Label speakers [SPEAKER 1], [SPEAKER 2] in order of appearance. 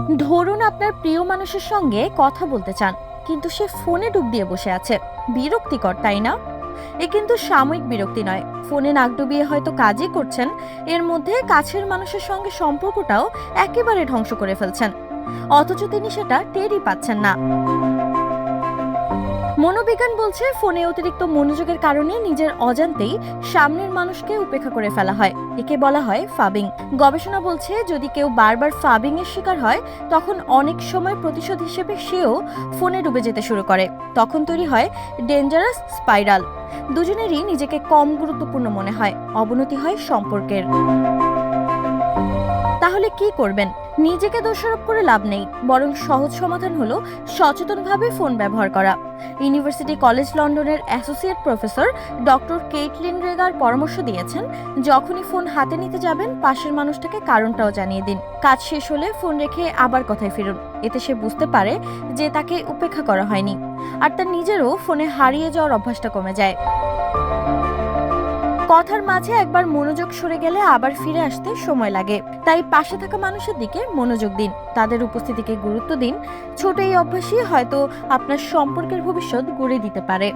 [SPEAKER 1] ধরুন আপনার প্রিয় মানুষের সঙ্গে কথা বলতে চান, কিন্তু সে ফোনে ডুব দিয়ে বসে আছে। বিরক্তিকর, তাই না? এ কিন্তু সাময়িক বিরক্তি নয়, ফোনে নাক ডুবিয়ে হয়তো কাজই করছেন, এর মধ্যে কাছের মানুষের সঙ্গে সম্পর্কটাও একেবারে ধ্বংস করে ফেলছেন, অথচ তিনি সেটা টেরই পাচ্ছেন না। মনোবিজ্ঞান বলছে ফোনে অতিরিক্ত মনোযোগের কারণে নিজের অজান্তেই সামনের মানুষকে উপেক্ষা করে ফেলা হয়। একে বলা হয় ফাবিং। গবেষণা বলছে যদি কেউ বারবার ফাবিং এর শিকার হয়, তখন অনেক সময় প্রতিশোধ হিসেবে সেও ফোনে ডুবে যেতে শুরু করে। তখন তৈরি হয় ডেঞ্জারাস স্পাইরাল। দুজনেরই নিজেকে কম গুরুত্বপূর্ণ মনে হয়, অবনতি হয় সম্পর্কের। তাহলে কি করবেন? নিজেকে দোষারোপ করে লাভ নেই, বরং সহজ সমাধান হলো সচেতনভাবে ফোন ব্যবহার করা। ইউনিভার্সিটি কলেজ লন্ডনের অ্যাসোসিয়েট প্রফেসর ডক্টর কেটলিন রেগার পরামর্শ দিয়েছেন, যখনই ফোন হাতে নিতে যাবেন পাশের মানুষটাকে কারণটাও জানিয়ে দিন। কাজ শেষ হলে ফোন রেখে আবার কথায় ফিরুন। এতে সে বুঝতে পারে যে তাকে উপেক্ষা করা হয়নি, আর তার নিজেরও ফোনে হারিয়ে যাওয়ার অভ্যাসটা কমে যায়। কথার মাঝে একবার মনোযোগ সরে গেলে আবার ফিরে আসতে সময় লাগে, তাই পাশে থাকা মানুষের দিকে মনোযোগ দিন, তাদের উপস্থিতিকে গুরুত্ব দিন। ছোট এই অভ্যাসই হয়তো আপনার সম্পর্কের ভবিষ্যৎ গড়ে দিতে পারে।